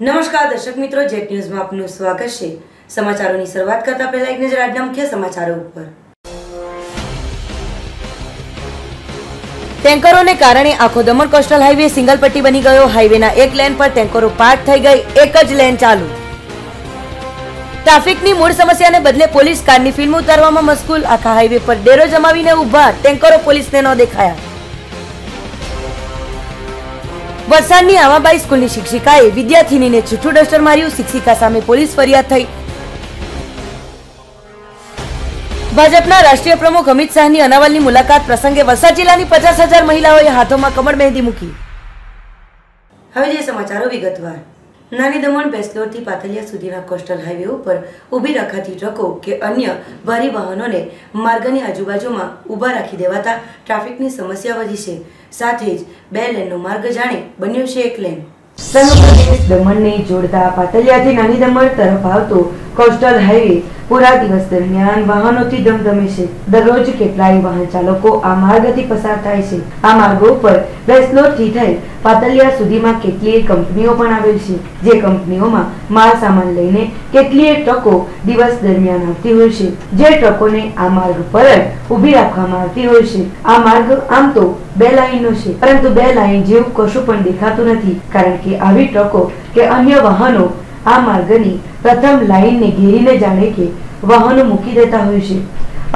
નમસ્કાર દર્શક મિત્રો, જેટ ન્યૂઝમાં આપનું સ્વાગત છે। સમાચારોની શરૂઆત કરતા પહેલા એક નજર આજના મુખ્ય સમાચારો ઉપર। ટેન્કરોને કારણે આખો દમણ કોસ્ટલ હાઈવે સિંગલ પટ્ટી બની ગયો। હાઈવેના એક લેન પર ટેન્કરો પાર્ક થઈ ગઈ, એક જ લેન ચાલુ। ટ્રાફિકની મૂળ સમસ્યાને બદલે પોલીસ કારની ફિલ્મ ઉતારવામાં મશગુલ। આખા હાઈવે પર ડેરો જમાવીને ઊભા ટેન્કરો પોલીસને ન દેખાયા। વલસાડની આમાબાઈ સ્કૂલની શિક્ષિકાએ વિદ્યાર્થીનીને છૂટું ડસ્ટર માર્યું। શિક્ષિકા સામે પોલીસ ફરિયાદ થઈ। ભાજપના રાષ્ટ્રીય પ્રમુખ અમિત શાહની અનાવલની મુલાકાત પ્રસંગે વલસાડ જિલ્લાની 50,000 મહિલાઓએ હાથોમાં કમળ મહેંદી મૂકી। હવે જે સમાચારો વિગતવાર। નાની દમણ બેસલોરથી પાતલિયા સુધીના કોસ્ટલ હાઈવે ઉપર ઊભી રખાતી ટ્રકો કે અન્ય ભારે વાહનોને માર્ગની આજુબાજુમાં ઊભા રાખી દેવાતા ટ્રાફિકની સમસ્યા વધી છે। સાથે જ બે લેનનો માર્ગ જાણે બન્યો છે એક લેન। દમણને જોડતા પાતલિયાથી નાની દમણ તરફ આવતો કોસ્ટલ હાઈવે પૂરા દિવસ દરમિયાન વાહનોથી ધમધમે છે। દરરોજ કેટલાય વાહન ચાલકો આ માર્ગથી પસાર થાય છે। આ માર્ગો પર બેસલોરથી થઈ પાતલિયા સુધીમાં કેટલીય કંપનીઓ પણ આવેલ છે, જે કંપનીઓમાં માલ સામાન લઈને કેટલીય ટ્રકો દિવસ દરમિયાન આવતી હોય છે, જે ટ્રકોને આ માર્ગ પર જ ઊભી રાખવામાં આવતી હોય છે। આ માર્ગ આમ તો બે લાઈનનો છે, પરંતુ બે લાઈન જેવું કશું પણ દેખાતું નથી, કારણ કે આવી ટ્રકો કે અન્ય વાહનો આ માર્ગની પ્રથમ લાઈનને ઘેરીને જાણે કે વાહનો મૂકી દેતા હોય છે।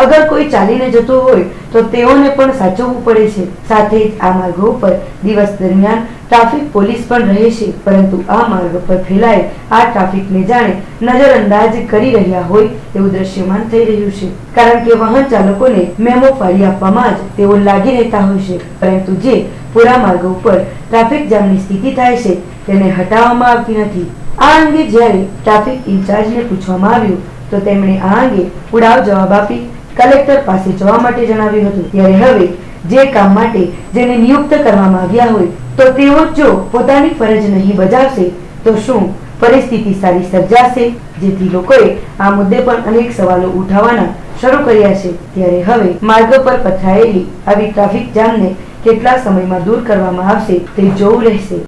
અગર કોઈ ચાલીને જતો હોય તો તેઓને પણ સાચવવું પડે છે। સાથે જ આ માર્ગો ઉપર દિવસ દરમિયાન ટ્રાફિક પોલીસ પણ રહે છે, પરંતુ આ માર્ગ પર ફેલાયેલ આ ટ્રાફિકને જાણે નજરઅંદાજ કરી રહ્યા હોય તેવું દ્રશ્યમાન થઈ રહ્યું છે, કારણ કે વાહન ચાલકોને મેમો ફાડી આપવામાં જ તેઓ લાગી રહેતા હોય છે, પરંતુ જે પૂરા માર્ગ ઉપર ટ્રાફિક જામની સ્થિતિ થાય છે તેને હટાવવામાં આવતી નથી। આ અંગે જ્યારે ટ્રાફિક ઇન્ચાર્જને પૂછવામાં આવ્યું તો તેમણે આ અંગે ઉડાવ જવાબ આપી કલેક્ટર પાસે જવા માટે જણાવ્યું હતું। ત્યારે હવે જે કામ માટે જેને નિયુક્ત કરવામાં આવ્યા હોય તો તેઓ જો પોતાની ફરજ નહીં બજાવશે તો શું પરિસ્થિતિ સારી સર્જાશે, જેથી લોકોએ આ મુદ્દે પણ અનેક સવાલો ઉઠાવવાના શરૂ કર્યા છે। ત્યારે હવે માર્ગ પર પથરાયેલી આવી ટ્રાફિક જામને કેટલા સમયમાં દૂર કરવામાં આવશે તે જોવું રહેશે।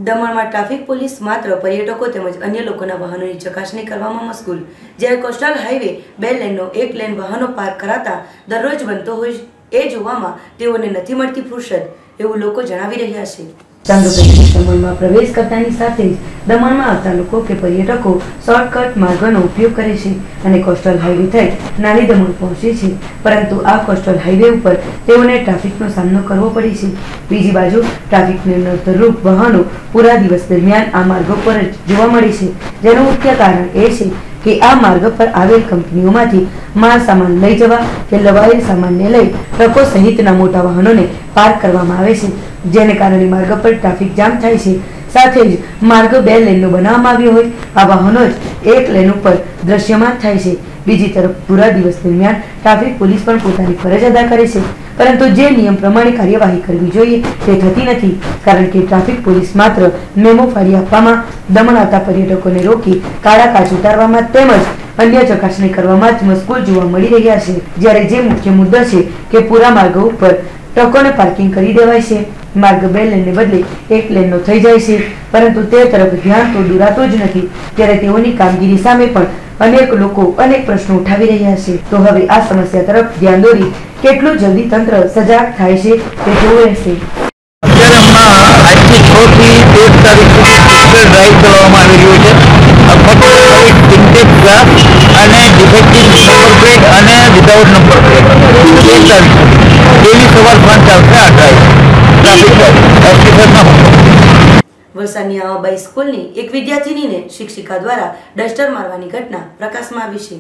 દમણમાં ટ્રાફિક પોલીસ માત્ર પર્યટકો તેમજ અન્ય લોકોના વાહનોની ચકાસણી કરવામાં મશગુલ। જ્યારે કોસ્ટલ હાઈવે બે લેનનો એક લેન વાહનો પાર્ક કરાતા દરરોજ બનતો હોય એ જોવામાં તેઓને નથી મળતી ફુરસદ, એવું લોકો જણાવી રહ્યા છે। દમણમાં પ્રવેશ કરતાની સાથે જ દમણમાં આવતા લોકો કે પર્યટકો શોર્ટકટ માર્ગોનો ઉપયોગ કરે છે અને કોસ્ટલ હાઈવે થઈ નાની દમણ પહોંચે છે, પરંતુ આ કોસ્ટલ હાઈવે ઉપર તેઓને ટ્રાફિકનો સામનો કરવો પડે છે। બીજી બાજુ ટ્રાફિકને નડતરરૂપ વાહનો પૂરા દિવસ દરમિયાન આ માર્ગો પર જ જોવા મળે છે, જેનું મુખ્ય કારણ એ છે કે આ માર્ગ પર આવેલ કંપનીઓમાંથી માલ સામાન લઈ જવા કે લવાયેલ સામાનને લઈ ટ્રકો સહિતના મોટા વાહનોને પાર્ક કરવામાં આવે છે, જેને કારણે માર્ગ પર ટ્રાફિક જામ થાય છે। સાથે જ માર્ગ બે લેનનો બનાવવામાં આવ્યો હોય આ વાહનો જ એક લેન ઉપર દ્રશ્યમાન થાય છે। બીજી તરફ પૂરા દિવસ દરમિયાન ટ્રાફિક પોલીસ પણ પોતાની ફરજ અદા કરે છે, પરંતુ જે નિયમ પ્રમાણે કાર્યવાહી કરવી જોઈએ તે થતી નથી, કારણ કે ટ્રાફિક પોલીસ માત્ર મેમો ફાડી આપવામાં, દમણ આવતા પર્યટકોને રોકી કાળા કાચ ઉતારવામાં તેમજ અન્ય ચકાસણી કરવામાં જ મશગુલ જોવા મળી રહ્યા છે। જ્યારે જે મુખ્ય મુદ્દો છે કે પૂરા માર્ગો ઉપર ટ્રકોને પાર્કિંગ કરી દેવાય છે, માર્ગ બે લેનને બદલે એક લેનનો થઈ જાય છે, પરંતુ તે તરફ ધ્યાન તો દોરાતું જ નથી। ત્યારે તેઓની કામગીરી સામે પણ અનેક લોકો અનેક પ્રશ્નો ઉઠાવી રહ્યા છે। તો હવે આ સમસ્યા તરફ ધ્યાન દોરી કેટલું જલ્દી તંત્ર સજાગ થાય છે તે જોવું રહેશે। આજથી 6 થી 13 તારીખ સુધી ડ્રાઈવ કરવામાં આવી રહ્યું છે। ફક્ત ઇન્ટેક ગ્લાસ અને ડિફેક્ટિવ નંબર પ્લેટ અને વિધાઉટ નંબર પ્લેટ 13 તારીખ ડેલી સવાર 5 આવશે આ ડ્રાઈવ ટ્રાફિક ઓફિસરના। વલસાડની આમાબાઈ સ્કૂલની એક વિદ્યાર્થીનીને શિક્ષિકા દ્વારા ડસ્ટર મારવાની ઘટના પ્રકાશમાં આવી છે।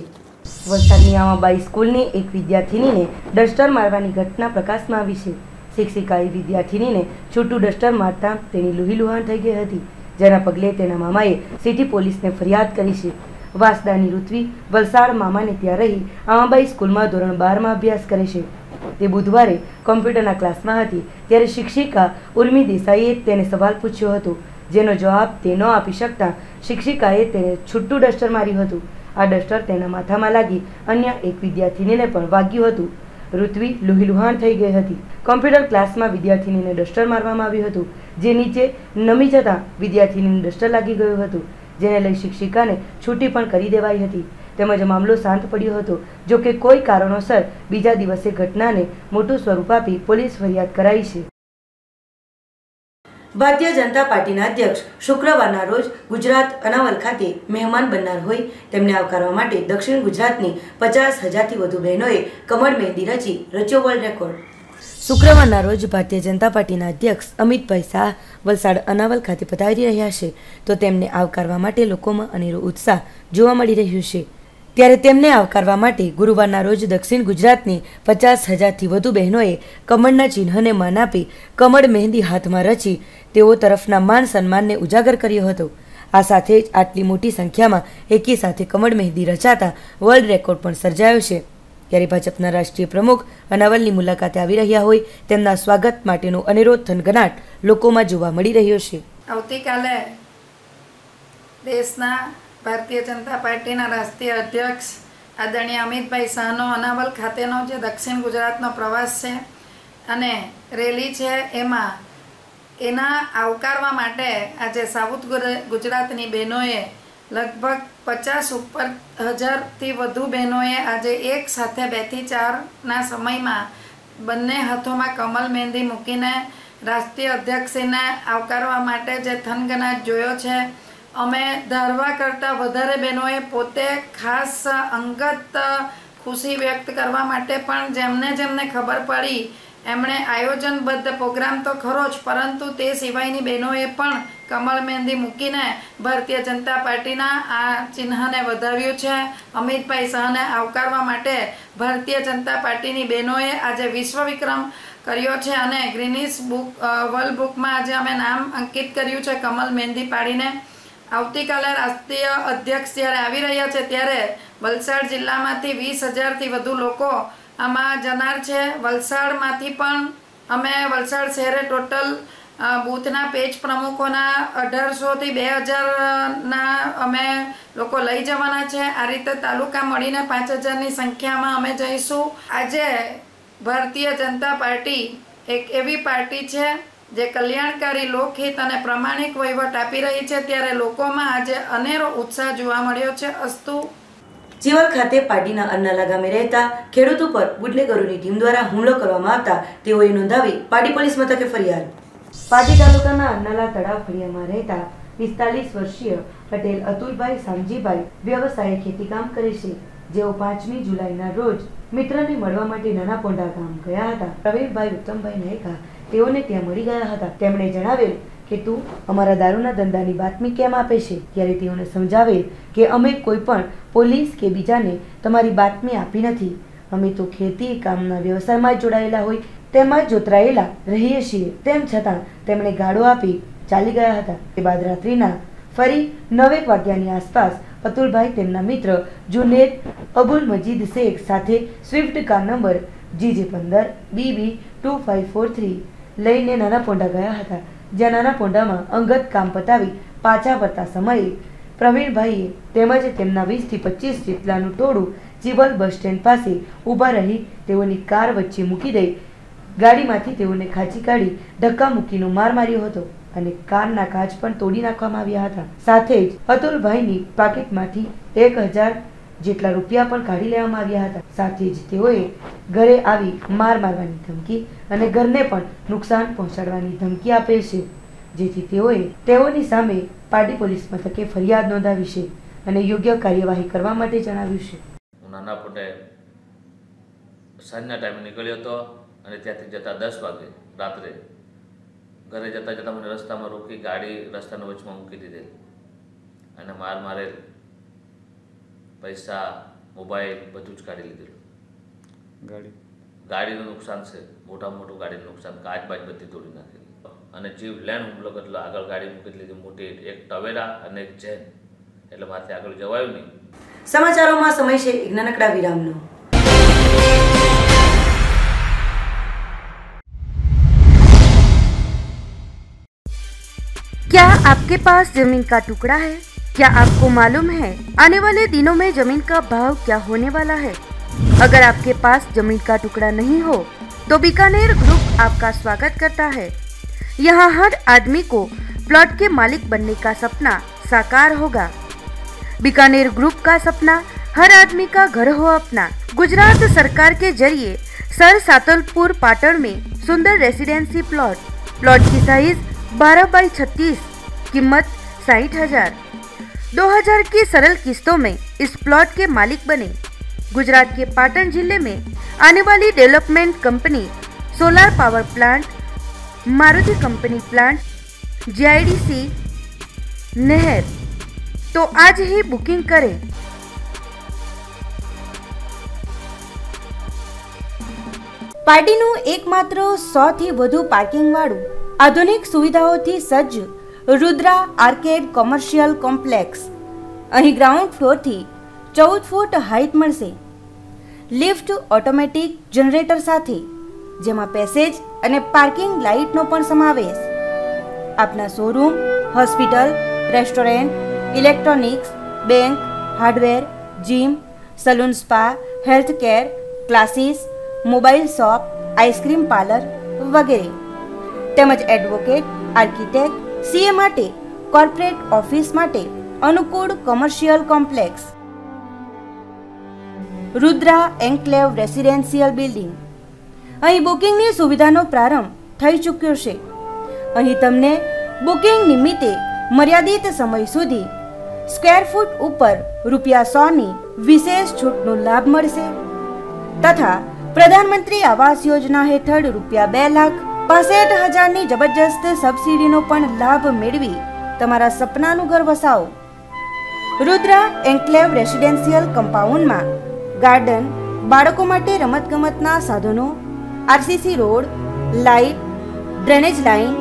વલસાડની આમાબાઈ સ્કૂલની એક વિદ્યાર્થીનીને ડસ્ટર મારવાની ઘટના પ્રકાશમાં આવી છે। શિક્ષિકાએ વિદ્યાર્થીનીને છૂટું ડસ્ટર મારતા તેની લુહીલુહાણ થઈ ગઈ હતી, જેના પગલે તેના મામાએ સિટી પોલીસને ફરિયાદ કરી છે। વાસદાની ઋત્વી વલસાડ મામાને ત્યાં રહી આમાબાઈ સ્કૂલમાં ધોરણ 12માં અભ્યાસ કરે છે। તે બુધવારે કોમ્પ્યુટરના ક્લાસમાં હતી ત્યારે શિક્ષિકા ઉર્મી દેસાઈએ તેને સવાલ પૂછ્યો હતો, જેનો જવાબ તે ન આપી શકતા શિક્ષિકાએ તેને છૂટું ડસ્ટર માર્યું હતું। આ ડસ્ટર તેના માથામાં લાગી અન્ય એક વિદ્યાર્થીનીને પણ વાગ્યું હતું। ઋત્વી લોહીલુહાણ થઈ ગઈ હતી. કોમ્પ્યુટર ક્લાસમાં વિદ્યાર્થીનીને ડસ્ટર મારવામાં આવ્યું હતું, જે નીચે નમી જતાં વિદ્યાર્થીનીને ડસ્ટર લાગી ગયું હતું, જેને લઈ શિક્ષિકાને છૂટી પણ કરી દેવાઈ હતી. તેમજ મામલો શાંત પડ્યો હતો. જો કે કોઈ કારણોસર બીજા દિવસે ઘટનાને મોટું સ્વરૂપ આપી પોલીસ ફરિયાદ કરાઈ છે. ભારતીય જનતા પાર્ટીના અધ્યક્ષ શુક્રવારના રોજ ગુજરાત અનાવલ ખાતે મહેમાન બનનાર હોય તેમને આવકારવા માટે દક્ષિણ ગુજરાતની 50,000થી વધુ બહેનોએ કમળ મહેંદી રચ્યો વર્લ્ડ રેકોર્ડ. શુક્રવારના રોજ ભારતીય જનતા પાર્ટીના અધ્યક્ષ અમિતભાઈ શાહ વલસાડ અનાવલ ખાતે પધારી રહ્યા છે, તો તેમને આવકારવા માટે લોકોમાં અનેરો ઉત્સાહ જોવા મળી રહ્યો છે. ત્યારે તેમને આવકારવા માટે ગુરુવારના રોજ દક્ષિણ ગુજરાતની 50,000થી વધુ બહેનોએ કમળના ચિહ્નને માન આપી કમળ મહેંદી હાથમાં રચી તેઓ તરફના માન સન્માનને ઉજાગર કર્યો હતો. આ સાથે જ આટલી મોટી સંખ્યામાં એકી સાથે કમળ મહેંદી રચાતા વર્લ્ડ રેકોર્ડ પણ સર્જાયો છે. ત્યારે ભાજપના રાષ્ટ્રીય પ્રમુખ અનાવલની મુલાકાતે આવી રહ્યા હોય તેમના સ્વાગત માટેનો અનેરો થનગનાટ લોકોમાં જોવા મળી રહ્યો છે. આવતીકાલે દેશના ભારતીય જનતા પાર્ટીના રાષ્ટ્રીય અધ્યક્ષ આદરણીય અમિતભાઈ શાહનો અનાવલ ખાતેનો જે દક્ષિણ ગુજરાતનો પ્રવાસ છે અને રેલી છે, એના આવકારવા માટે આજે સાઉથ ગુજરાતની બહેનોએ લગભગ 50,000થી વધુ બહેનોએ આજે એક સાથે 2 થી 4ના સમયમાં બંને હાથોમાં કમલ મહેંદી મૂકીને રાષ્ટ્રીય અધ્યક્ષને આવકારવા માટે જે થનગનાટ જોયો છે. અમે ધારવા કરતાં વધારે બહેનોએ પોતે ખાસ અંગત ખુશી વ્યક્ત કરવા માટે પણ જેમને ખબર પડી એમણે આયોજનબદ્ધ પ્રોગ્રામ તો ખરો જ, પરંતુ તે સિવાયની બહેનોએ પણ કમળ મહેંદી મૂકીને ભારતીય જનતા પાર્ટીના આ ચિહ્નને વધાવ્યું છે. અમિતભાઈ શાહને આવકારવા માટે ભારતીય જનતા પાર્ટીની બહેનોએ આજે વિશ્વ વિક્રમ કર્યો છે અને ગ્રીનિસ વર્લ્ડ બુકમાં આજે અમે નામ અંકિત કર્યું છે કમલ મહેંદી પાડીને. આવતીકાલે રાષ્ટ્રીય અધ્યક્ષ જ્યારે આવી રહ્યા છે ત્યારે વલસાડ જિલ્લામાંથી 20,000થી વધુ લોકો આમાં જનાર છે. વલસાડમાંથી પણ અમે વલસાડ શહેરે ટોટલ બૂથના પેજ પ્રમુખોના 1800થી 2000ના અમે લોકો લઈ જવાના છે. આ રીતે તાલુકા મળીને 5,000ની સંખ્યામાં અમે જઈશું. આજે ભારતીય જનતા પાર્ટી એક એવી પાર્ટી છે જે કલ્યાણકારી, લોકહિત અને પ્રામાણિક વહીવટ આપી રહી છે, ત્યારે લોકોમાં આજે અનેરો ઉત્સાહ જોવા મળ્યો છે. અસ્તુ. ચીવલ ખાતે પાટીના અન્નાલા ગામે રહેતા ખેડૂતો પર બુટલેગરોની ટીમ દ્વારા હુમલો કરવામાં આવતા તેઓએ નોંધાવી પાટી પોલીસ મથકે ફરિયાદ. પાટી તાલુકાના અન્નાલા તળાવ ફળિયામાં રહેતા 45 વર્ષીય પટેલ અતુલભાઈ સામજીભાઈ વ્યવસાયે ખેતીકામ કરે છે, જેઓ 5મી જુલાઈના રોજ મિત્રને મળવા માટે નાના પોંડા ગામ ગયા હતા. પ્રવીણભાઈ ઉત્તમભાઈ નાયકા તેઓને ત્યાં મળી ગયા હતા. તેમણે જણાવેલ કે તું અમારા દારૂના ધંધાની બાતમી કેમ આપે છે? ત્યારે તેઓને સમજાવેલ કે અમે કોઈ પણ પોલીસ કે બીજાને તમારી બાતમી આપી નથી. અમે તો ખેતી કામના વ્યવસાયમાં જ જોડાયેલા હોય તેમાં જ જોતરાયેલા રહીએ છીએ. તેમ છતાં તેમણે ગાળો આપી ચાલી ગયા હતા. તે બાદ રાત્રિના ફરી 9 વાગ્યાની આસપાસ અતુલભાઈ તેમના મિત્ર જુનેદ અબુલ મજીદ શેખ સાથે Swift car number GJ15 BB 2543 લઈને નાના પોંડા ગયા હતા, જ્યાં નાના પોંડામાં અંગત કામ પતાવી પાછા ફરતા સમયે પ્રવીણભાઈએ તેમજ તેમના 20થી 25 જેટલાનું ટોળું ચીવલ બસ સ્ટેન્ડ પાસે ઊભા રહી તેઓની કાર વચ્ચે મૂકી દઈ ગાડીમાંથી તેઓને ખાંચી કાઢી ધક્કા મૂકીનો માર માર્યો હતો અને કારના કાચ પણ તોડી નાખવામાં આવ્યા હતા. સાથે જ અતુલભાઈની પાકીટમાંથી 1,000 જેટલા રૂપિયા પણ કાઢી લેવામાં આવ્યા હતા. સાથે જ તેઓએ ઘરે આવી માર મારવાની ધમકી અને ઘરને પણ નુકસાન પહોંચાડવાની ધમકી આપે છે, જેથી તેઓની સામે પાટી પોલીસ મથકે ફરિયાદ નોંધાવી છે અને યોગ્ય કાર્યવાહી કરવા માટે જણાવ્યું છે. નાના પોતે સાંજના ટાઈમે નીકળ્યો હતો અને ત્યાંથી જતા 10 વાગે રાત્રે ઘરે જતાં મને રસ્તામાં રોકી ગાડી રસ્તાના વચમાં મૂકી દીધેલ અને માર મારેલ, પૈસા, મોબાઈલ બધું જ કાઢી લીધેલું. ગાડીનું નુકસાન છે, મોટું ગાડીનું નુકસાન, કાચ બાજ બધી તોડી નાખેલી અને જીવ લેણ હુમલો કરેલો. આગળ ગાડી મૂકી લીધી મોટી, એક ટવેરા અને એક જેન, એટલે મારાથી આગળ જવાયું નહીં. સમાચારોમાં સમય છે એક નાનકડા વિરામનો. क्या आपके पास जमीन का टुकड़ा है? क्या आपको मालूम है आने वाले दिनों में जमीन का भाव क्या होने वाला है? अगर आपके पास जमीन का टुकड़ा नहीं हो तो बीकानेर ग्रुप आपका स्वागत करता है। यहाँ हर आदमी को प्लॉट के मालिक बनने का सपना साकार होगा। बीकानेर ग्रुप का सपना हर आदमी का घर हो अपना। गुजरात सरकार के जरिए सर सातलपुर पाटण में सुंदर रेसिडेंसी प्लॉट की साइज 12x36, कीमत 60,000। 2000 की सरल किस्तों में इस प्लॉट के मालिक बने। गुजरात के पाटण जिले में आने वाली development company solar power plant, Maruti company plant, GIDC, नहर, तो आज ही बुकिंग करें। પાર્ટીનું એકમાત્ર 100 થી વધુ પાર્કિંગ વાળું આધુનિક સુવિધાઓથી સજ્જ રુદ્રા આર્કેડ કોમર્શિયલ કોમ્પ્લેક્સ। અહીં ગ્રાઉન્ડ ફ્લોરથી 14 ફૂટ હાઇટ મળશે। લિફ્ટ ઓટોમેટિક જનરેટર સાથે, જેમાં પેસેજ અને પાર્કિંગ લાઇટનો પણ સમાવેશ। આપના showroom, hospital, restaurant, electronics, bank, hardware, gym, salon, spa, health care, classes, mobile shop, ice cream parlour વગેરે, તેમજ એડવોકેટ, આર્કિટેક્ટ, CA માટે, કોર્પોરેટ ઓફિસ માટે અનુકૂળ commercial complex. Rudra enclave residential building. અહીં બુકિંગની સુવિધાનો પ્રારંભ થઈ ચૂક્યો છે। અહીં તમને બુકિંગ નિમિત્તે મર્યાદિત સમય સુધી સ્ક્વેર ફૂટ ઉપર ₹100ની વિશેષ છૂટનો લાભ મળશે તથા પ્રધાનમંત્રી આવાસ યોજના હેઠળ ₹2,65,000ની જબરજસ્ત સબસિડીનો પણ લાભ મેળવી તમારા સપનાનું ઘર વસાવો। રુદ્રા એન્કલેવ રેસિડેન્શિયલ કમ્પાઉન્ડમાં ગાર્ડન, બાળકો માટે રમતગમતના સાધનો, RCC road, light, drainage line,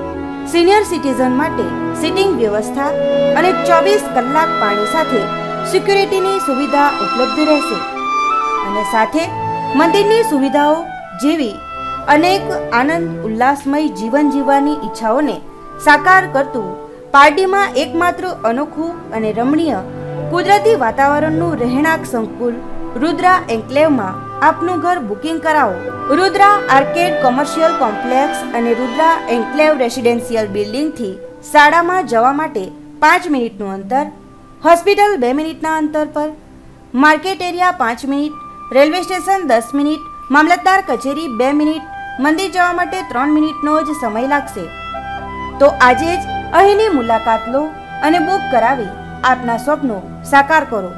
senior citizen માટે સિટિંગ વ્યવસ્થા અને 24 કલાક પાણી સાથે સિક્યુરિટીની સુવિધા ઉપલબ્ધ રહેશે અને સાથે મંદિરની સુવિધાઓ જેવી અનેક આનંદ ઉલ્લાસમય જીવન જીવવાની ઈચ્છાઓને સાકાર કરતું પારડીમાં એકમાત્ર અનોખું અને રમણીય કુદરતી વાતાવરણનું રહેણાંક સંકુલ રુદ્રા એન્કલેવમાં આપનું ઘર બુકિંગ કરાવો। રુદ્રા આર્કેડ કોમર્શિયલ કોમ્પ્લેક્સ અને રુદ્રા એન્કલેવ રેસિડેન્શિયલ બિલ્ડિંગથી શાળામાં જવા માટે 5 મિનિટનું અંતર, હોસ્પિટલ 2 મિનિટના અંતર પર, market area 5 minute, railway station 10 minute, મામલતદાર કચેરી 2 મિનિટ, મંદિર જવા માટે 3 મિનિટનો જ સમય લાગશે। તો આજે જ અહીંની મુલાકાત લો અને બુક કરાવી આપના સ્વપ્નો સાકાર કરો।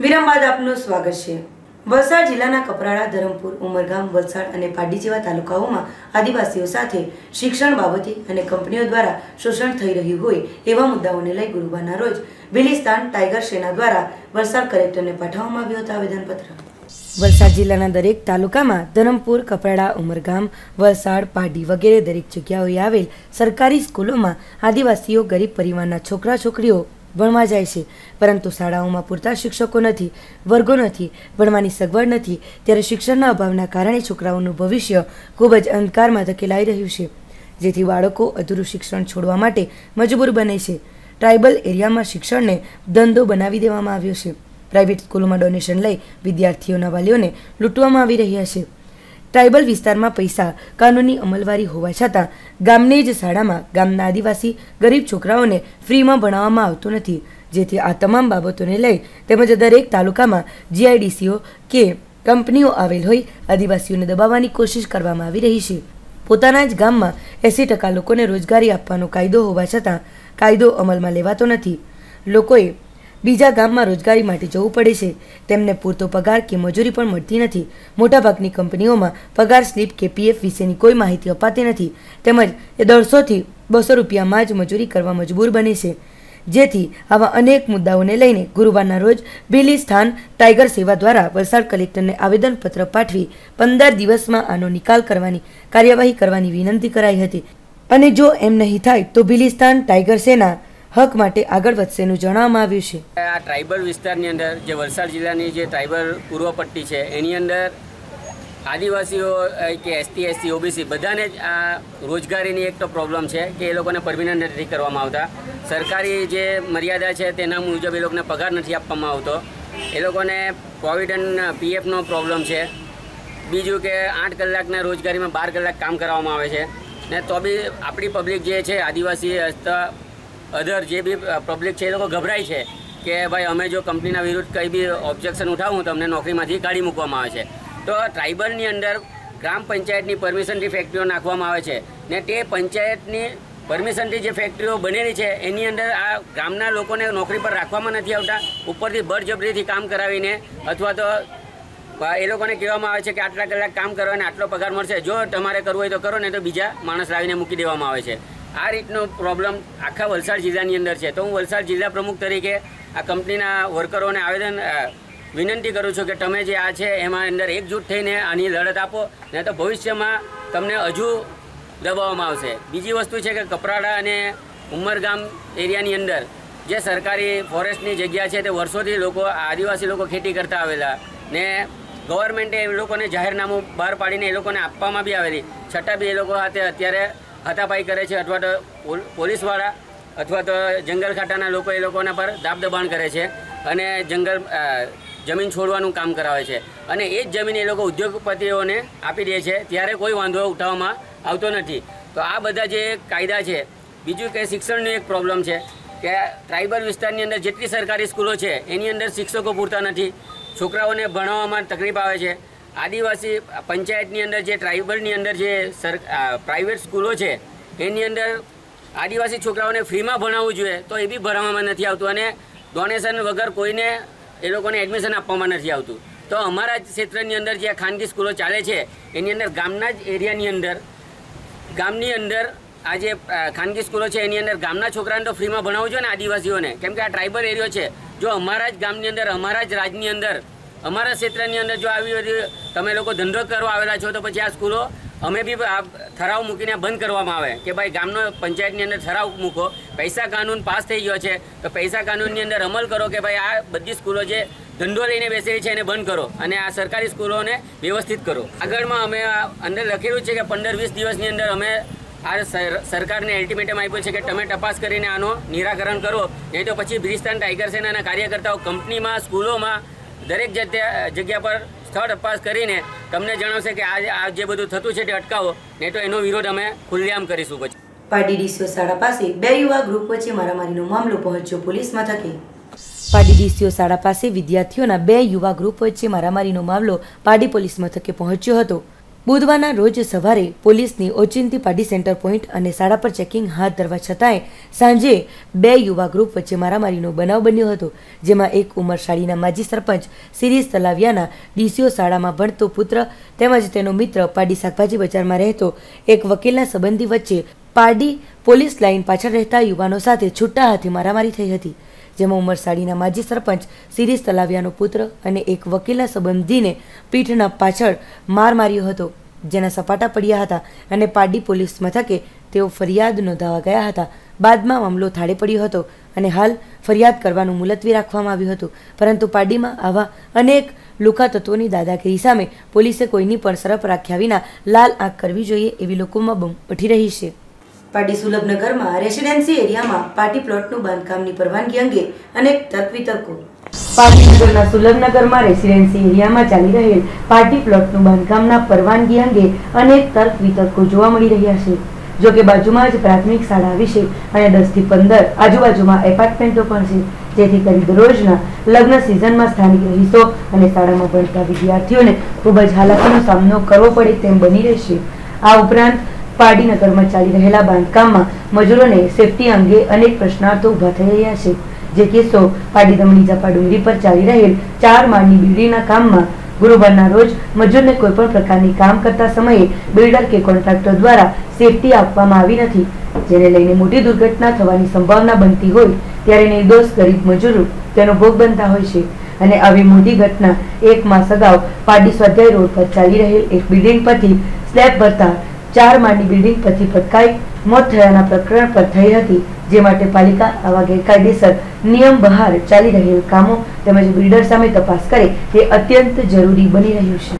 વિરામ બાદ આપનું સ્વાગત છે। વલસાડ જિલ્લાના કપરાડા, ધરમપુર, ઉમરગામ, વલસાડ અને પારડી જેવા તાલુકાઓમાં આદિવાસીઓ સાથે શિક્ષણ બાબતે અને કંપનીઓ દ્વારા શોષણ થઈ રહ્યું હોય એવા મુદ્દાઓને લઈ ગુરુવારના રોજ બિલિસ્તાન ટાઈગર સેના દ્વારા વલસાડ કલેક્ટરને પાઠવવામાં આવ્યું હતું આવેદનપત્ર। વલસાડ જિલ્લાના દરેક તાલુકામાં ધરમપુર, કપરાડા, ઉમરગામ, વલસાડ, પારડી વગેરે દરેક જગ્યાઓએ આવેલ સરકારી સ્કૂલોમાં આદિવાસીઓ ગરીબ પરિવારના છોકરા છોકરીઓ ભણવા જાય છે, પરંતુ શાળાઓમાં પૂરતા શિક્ષકો નથી, વર્ગો નથી, ભણવાની સગવડ નથી। ત્યારે શિક્ષણના અભાવના કારણે છોકરાઓનું ભવિષ્ય ખૂબ જ અંધકારમાં ધકેલાઈ રહ્યું છે, જેથી બાળકો અધૂરું શિક્ષણ છોડવા માટે મજબૂર બને છે। ટ્રાઇબલ એરિયામાં શિક્ષણને ધંધો બનાવી દેવામાં આવ્યો છે। પ્રાઇવેટ સ્કૂલોમાં ડોનેશન લઈ વિદ્યાર્થીઓના વાલીઓને લૂંટવામાં આવી રહ્યા છે। ટ્રાઇબલ વિસ્તારમાં પૈસા કાનૂની અમલવારી હોવા છતાં ગામની જ શાળામાં ગામના આદિવાસી ગરીબ છોકરાઓને ફ્રીમાં ભણાવવામાં આવતું નથી, જેથી આ તમામ બાબતોને લઈ તેમજ દરેક તાલુકામાં GIDCઓ કે કંપનીઓ આવેલ હોય આદિવાસીઓને દબાવવાની કોશિશ કરવામાં આવી રહી છે। પોતાના જ ગામમાં 80% લોકોને રોજગારી આપવાનો કાયદો હોવા છતાં કાયદો અમલમાં લેવાતો નથી। લોકોએ બીજા ગામમાં રોજગારી માટે જવું પડે છે, તેમને પૂરતો પગાર કે મજૂરી પણ મળતી નથી। મોટાભાગની કંપનીઓમાં પગાર સ્લીપ કે PF વિશેની કોઈ માહિતી અપાતી નથી, તેમજ એ 150 થી 200 રૂપિયામાં જ મજૂરી કરવા મજબૂર બને છે, જેથી આવા અનેક મુદ્દાઓને લઈને ગુરુવારના રોજ ભીલીસ્થાન ટાઈગર સેવા દ્વારા વલસાડ કલેક્ટરને આવેદનપત્ર પાઠવી 15 દિવસમાં આનો નિકાલ કરવાની કાર્યવાહી કરવાની વિનંતી કરાઈ હતી અને જો એમ નહીં થાય તો ભીલીસ્થાન ટાઈગર સેના હક માટે આગળ વધશેનું જણાવવામાં આવ્યું છે. આ ટ્રાઇબલ વિસ્તારની અંદર જે વલસાડ જિલ્લાની જે ટ્રાઇબલ પૂર્વ પટ્ટી છે એની અંદર આદિવાસીઓ કે ST OBC બધાને જ આ રોજગારીની એક તો પ્રોબ્લેમ છે કે એ લોકોને પરમિનન્ટ નથી કરવામાં આવતા. સરકારી જે મર્યાદા છે તેના મુજબ એ લોકોને પગાર નથી આપવામાં આવતો. એ લોકોને પ્રોવિડન્ટ PFનો પ્રોબ્લેમ છે. બીજું કે 8 કલાકના રોજગારીમાં 12 કલાક કામ કરવામાં આવે છે ને તો બી આપણી પબ્લિક જે છે આદિવાસી અધર જે બી પબ્લિક છે એ લોકો ગભરાય છે કે ભાઈ અમે જો કંપનીના વિરુદ્ધ કંઈ બી ઓબ્જેક્શન ઉઠાવું તો અમને નોકરીમાંથી કાઢી મૂકવામાં આવે છે. તો ટ્રાઇબલની અંદર ગ્રામ પંચાયતની પરમિશનથી ફેક્ટરીઓ નાખવામાં આવે છે ને તે પંચાયતની પરમિશનથી જે ફેક્ટરીઓ બનેલી છે એની અંદર આ ગામના લોકોને નોકરી પર રાખવામાં નથી આવતા. ઉપરથી બળજબરીથી કામ કરાવીને અથવા તો એ લોકોને કહેવામાં આવે છે કે આટલા કલાક કામ કરવાને આટલો પગાર મળશે, જો તમારે કરવું હોય તો કરો, ને તો બીજા માણસ લાવીને મૂકી દેવામાં આવે છે. આ રીતનો પ્રોબ્લેમ આખા વલસાડ જિલ્લાની અંદર છે. તો હું વલસાડ જિલ્લા પ્રમુખ તરીકે આ કંપનીના વર્કરોને વિનંતી કરું છું કે તમે જે આ છે એમાં અંદર એકજૂટ થઈને આની લડત આપો, નહીં તો ભવિષ્યમાં તમને હજુ દબાવવામાં આવશે. બીજી વસ્તુ છે કે કપરાડા અને ઉમરગામ એરિયાની અંદર જે સરકારી ફોરેસ્ટની જગ્યા છે તે વર્ષોથી લોકો આદિવાસી લોકો ખેતી કરતા આવેલા ને ગવર્મેન્ટે એ લોકોને જાહેરનામું બહાર પાડીને એ લોકોને આપવામાં બી આવેલી, છતાં બી એ લોકો અત્યારે હાથાપાઈ કરે છે અથવા તો પોલીસવાળા અથવા તો જંગલ ખાતાના લોકો એ લોકોના પર દાબ દબાણ કરે છે અને જમીન છોડવાનું કામ કરાવે છે અને એ જ જમીન એ લોકો ઉદ્યોગપતિઓને આપી દે છે, ત્યારે કોઈ વાંધો ઉઠાવવામાં આવતો નથી. તો આ બધા જે કાયદા છે. બીજું કે શિક્ષણની એક પ્રોબ્લેમ છે કે ટ્રાઇબલ વિસ્તારની અંદર જેટલી સરકારી સ્કૂલો છે એની અંદર શિક્ષકો પૂરતા નથી, છોકરાઓને ભણાવવામાં તકલીફ આવે છે. આદિવાસી પંચાયતની અંદર જે ટ્રાઇબલની અંદર જે પ્રાઇવેટ સ્કૂલો છે એની અંદર આદિવાસી છોકરાઓને ફ્રીમાં ભણાવવું જોઈએ તો એ બી ભણાવવામાં નથી આવતું અને ડોનેશન વગર કોઈને એ લોકોને એડમિશન આપવામાં નથી આવતું. તો અમારા જ ક્ષેત્રની અંદર જે ખાનગી સ્કૂલો ચાલે છે એની અંદર ગામના જ એરિયાની અંદર ગામની અંદર આ જે ખાનગી સ્કૂલો છે એની અંદર ગામના છોકરાને તો ફ્રીમાં ભણાવવું જોઈએ ને આદિવાસીઓને, કેમ કે આ ટ્રાઇબલ એરિયો છે. જો અમારા જ ગામની અંદર અમારા જ રાજની અંદર અમારા ક્ષેત્રની અંદર જો આવી બધી તમે લોકો ધંધો કરવા આવેલા છો તો પછી આ સ્કૂલો અમે બી ઠરાવ મૂકીને બંધ કરવામાં આવે કે ભાઈ ગામનો પંચાયતની અંદર ઠરાવ મૂકો, પૈસા કાનૂન પાસ થઈ ગયો છે તો પૈસા કાનૂનની અંદર અમલ કરો કે ભાઈ આ બધી સ્કૂલો જે ધંધો લઈને બેસેલી છે એને બંધ કરો અને આ સરકારી સ્કૂલોને વ્યવસ્થિત કરો. આગળમાં અમે અંદર લખેલું છે કે 15-20 દિવસની અંદર અમે આ સરકારને અલ્ટિમેટમ આપ્યું છે કે તમે તપાસ કરીને આનો નિરાકરણ કરો, નહીં તો પછી ભીલીસ્થાન ટાઈગર સેનાના કાર્યકર્તાઓ કંપનીમાં સ્કૂલોમાં દરેક જગ્યા પર સ્થળ તપાસ કરીને તમને જણાવશે કે આ જે બધું થતું છે તે અટકાવો, નહીં તો એનો વિરોધ અમે ખુલ્લેઆમ કરીશું. પછી પાડી ડીસીઓ શાળા પાસે 2 યુવા ગ્રુપ વચ્ચે મારામારીનો મામલો પહોંચ્યો પોલીસ મથકે. પાડી ડીસીઓ શાળા પાસે વિદ્યાર્થીઓના 2 યુવા ગ્રુપ વચ્ચે મારામારીનો મામલો પાડી પોલીસ મથકે પહોંચ્યો હતો. બુધવારના રોજ સવારે પોલીસની ઓચિંતી પાડી સેન્ટર પોઈન્ટ અને શાળા પર ચેકિંગ હાથ ધરવા છતાંય સાંજે 2 યુવા ગ્રુપ વચ્ચે મારામારીનો બનાવ બન્યો હતો, જેમાં એક ઉમરસાડીના માજી સરપંચ શિરીષ તલાવિયાના ડીસીઓ શાળામાં ભણતો પુત્ર તેમજ તેનો મિત્ર પાડી શાકભાજી બજારમાં રહેતો એક વકીલના સંબંધી વચ્ચે પાડી પોલીસ લાઇન પાછળ રહેતા યુવાનો સાથે છૂટા હાથે મારામારી થઈ હતી, જેમાં ઉમરસાડીના માજી સરપંચ શિરીષ તલાવિયાનો પુત્ર અને એક વકીલના સંબંધીને પીઠના પાછળ માર માર્યો હતો, જેના સપાટા પડ્યા હતા અને પાડી પોલીસ મથકે તેઓ ફરિયાદ નોંધાવા ગયા હતા. બાદમાં મામલો થાળે પડ્યો હતો અને હાલ ફરિયાદ કરવાનું મુલતવી રાખવામાં આવ્યું હતું, પરંતુ પાડીમાં આવા અનેક લુકા તત્વોની દાદાગીરી સામે પોલીસે કોઈની પણ શરફ રાખ્યા વિના લાલ આંખ કરવી જોઈએ એવી લોકોમાં બૂમ ઉઠી રહી છે. પાડી સુલભનગરમાં રેસિડેન્સી એરિયામાં પાર્ટી પ્લોટનું બાંધકામની પરવાનગી અંગે અનેક તર્ક વિતર્કો. પાડી નગરના સુલભનગરમાં રેસિડેન્સી એરિયામાં ચાલી રહેલ પાર્ટી પ્લોટનું બાંધકામના પરવાનગી અંગે અનેક તર્ક વિતર્કો જોવા મળી રહ્યા છે. જો કે બાજુમાં જ પ્રાથમિક શાળા વિશે અને 10 થી 15 આજુબાજુમાં એપાર્ટમેન્ટો પણ છે, જેથી કરી દરરોજના લગ્ન સિઝનમાં સ્થાનિક રહીશો અને શાળામાં ભણતા વિદ્યાર્થીઓને ખૂબ જ હાલાકીનો સામનો કરવો પડે તેમ બની રહેશે. આ ઉપરાંત પાડીનગરમાં ચાલી રહેલા બાંધકામમાં મજૂરોને સેફટી અંગે અનેક પ્રશ્નાર્થો ઊભા થઈ રહ્યા છે, જે કિસ્સો પાડી દમણી ઝાપા ડુંગરી પર ચાલી રહેલ 4 માળની બિલ્ડિંગના કામમાં ગુરુવારના રોજ મજૂરને કોઈપણ પ્રકારની કામ કરતા સમયે બિલ્ડર કે કોન્ટ્રાક્ટર દ્વારા સેફટી આપવામાં આવી નથી, જેને લઈને મોટી દુર્ઘટના થવાની સંભાવના બનતી હોય ત્યારે નિર્દોષ ગરીબ મજૂરો તેનો ભોગ બનતા હોય છે. અને આવી મોટી ઘટના 1 માસ અગાઉ પારડી સ્વાધ્યાય રોડ પર ચાલી રહેલ એક બિલ્ડિંગ પરથી સ્લેબ ભરતા 4 માળની બિલ્ડિંગ પરથી પટકાઈ મોત થયાના પ્રકરણ પર થઈ હતી, જે માટે પાલિકા આવા ગેરકાયદેસર નિયમ બહાર ચાલી રહેલ કામો તેમજ બિલ્ડર સામે તપાસ કરે તે અત્યંત જરૂરી બની રહ્યું છે.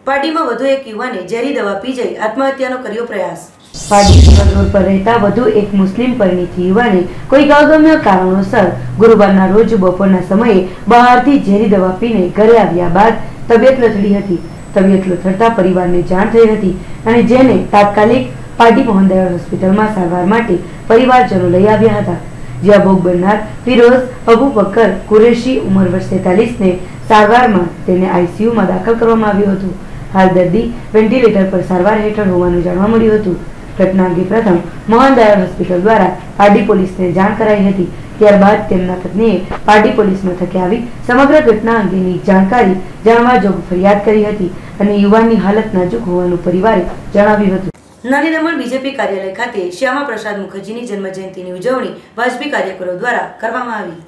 પારડીમાં વધુ એક યુવાને ઝેરી દવા પી જઈ આત્મહત્યાનો કર્યો પ્રયાસ. પારડી રોડ પર રહેતા વધુ એક મુસ્લિમ પરિણીત યુવાને કોઈ અગમ્ય કારણોસર ગુરુવારના રોજ બપોરના સમયે બહારથી ઝેરી દવા પીને ઘરે આવ્યા બાદ તબિયત લથડી હતી. તબિયત લથડતા પરિવારને જાણ થઈ હતી અને જેને તાત્કાલિક પારડી મોહનદયાળ હોસ્પિટલમાં સારવાર માટે પરિવારજનો લઈ આવ્યા હતા, જ્યાં ભોગ બનનાર ફિરોઝ અબુબકર કુરેશી ઉંમર વર્ષ 43 ને સારવારમાં તેને આઈસીયુમાં દાખલ કરવામાં આવ્યું હતું. હાલ દર્દી વેન્ટિલેટર પર સારવાર હેઠળ હોવાનું જાણવા મળ્યું હતું. ઘટના અંગે પ્રથમ મોહનદયાળ હોસ્પિટલ દ્વારા પારડી પોલીસને જાણ કરાઈ હતી. ત્યારબાદ તેમના પત્નીએ પારડી પોલીસ મથકે આવી સમગ્ર ઘટના અંગેની જાણકારી જાણવા જોગ ફરિયાદ કરી હતી અને યુવાનની હાલત નાજુક હોવાનું પરિવારે જણાવ્યું હતું. નાની દમણ બીજેપી કાર્યાલય ખાતે શ્યામા પ્રસાદ મુખર્જીની જન્મજયંતિની ઉજવણી ભાજપી કાર્યકરો દ્વારા કરવામાં આવી.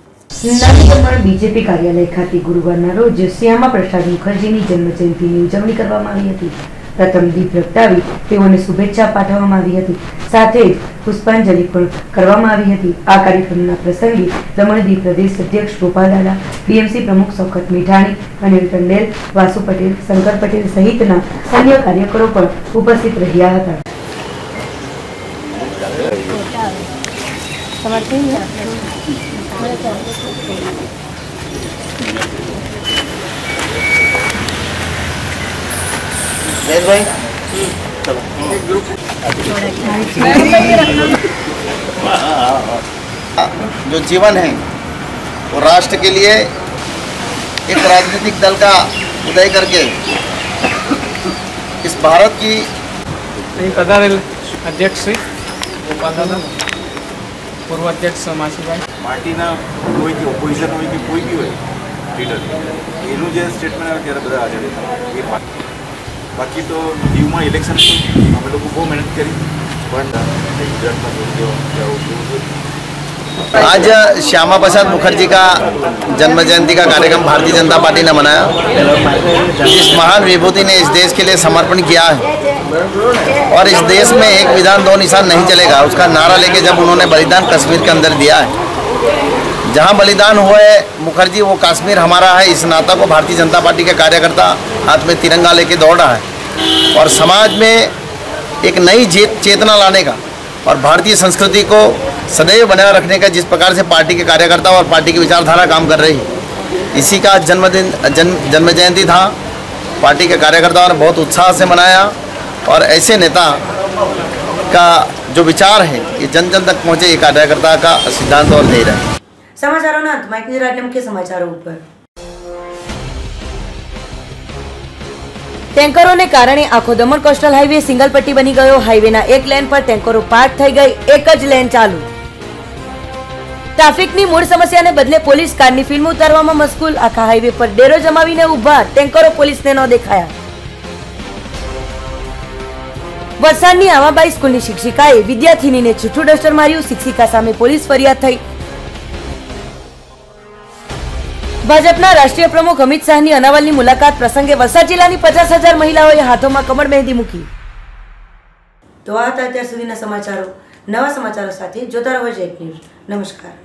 નાની દમણ બીજેપી કાર્યાલય ખાતે ગુરુવારના રોજ શ્યામા પ્રસાદ મુખર્જીની જન્મજયંતિની ઉજવણી કરવામાં આવી હતી. પ્રથમ દીપ પ્રગટાવી તેઓને શુભેચ્છા પાઠવવામાં આવી હતી. સાથે જ પુષ્પાંજલિ પણ કરવામાં આવી હતી. આ કાર્યક્રમના પ્રસંગે દમણ પ્રદેશ અધ્યક્ષ ગોપાલ દાદા, ડીએમસી પ્રમુખ શૌકત મીઠાણી, અનિલ ટંડેલ, વાસુ પટેલ, શંકર પટેલ સહિતના અન્ય કાર્યકરો પણ ઉપસ્થિત રહ્યા હતા. जो जीवन है वो राष्ट्र के लिए एक राजनीतिक दल का उदय करके इस भारत की पधारेल अध्यक्ष श्री गोपाल दादा, पूर्व अध्यक्ष मासीभाई, પાર્ટીના કોઈ બી ઓપોઝિશન હોય કે કોઈ બી હોય લીડર એનું જે સ્ટેટમેન્ટ આવે ત્યારે બધા હાજર હતા. બાકી તો દીવમાં ઇલેક્શન અમે લોકો બહુ મહેનત કરી પણ ગુજરાતમાં आज श्यामा प्रसाद मुखर्जी का जन्म जयंती का कार्यक्रम भारतीय जनता पार्टी ने मनाया. जिस महान विभूति ने इस देश के लिए समर्पण किया है और इस देश में एक विधान दो निशान नहीं चलेगा, उसका नारा लेके जब उन्होंने बलिदान कश्मीर के अंदर दिया है, जहां बलिदान हुआ है मुखर्जी वो कश्मीर हमारा है, इस नाता को भारतीय जनता पार्टी के कार्यकर्ता हाथ में तिरंगा लेके दौड़ रहा है और समाज में एक नई चेतना लाने का और भारतीय संस्कृति को सदैव बनाए रखने का जिस प्रकार से पार्टी के कार्यकर्ता और पार्टी की विचारधारा काम कर रही है, इसी का जन्म जयंती था. पार्टी के कार्यकर्ताओं ने बहुत उत्साह से मनाया और ऐसे नेता का जो विचार है ये जन जन तक पहुँचे, ये कार्यकर्ता का सिद्धांत और नहीं रहे. સમાચારોના અંતમાં એક નજર મુખ્ય સમાચારો ઉપર. ટેન્કરોને કારણે આખો દમણ કોસ્ટલ હાઈવે સિંગલ પટ્ટી બની ગયો. હાઈવેના એક લેન પર ટેન્કરો પાર્ક થઈ ગઈ, એક જ લેન ચાલુ. ટ્રાફિકની મૂળ સમસ્યાને બદલે પોલીસ કારની ફિલ્મ ઉતારવામાં મશગુલ. આખા હાઈવે પર ડેરો જમાવીને ઉભા ટેન્કરો પોલીસને ન દેખાયા. વલસાડની આમાબાઈ સ્કૂલની શિક્ષિકાએ વિદ્યાર્થીનીને છૂટું ડસ્ટર માર્યું. શિક્ષિકા સામે પોલીસ ફરિયાદ થઈ. ભાજપના રાષ્ટ્રીય પ્રમુખ અમિત શાહની અનાવાલની મુલાકાત પ્રસંગે વલસાડ જિલ્લાની 50,000 મહિલાઓએ હાથોમાં કમળ મહેંદી મૂકી. તો આ હતા અત્યાર સુધીના સમાચારો. નવા સમાચારો સાથે જોતા રહો જેટ ન્યૂઝ. નમસ્કાર.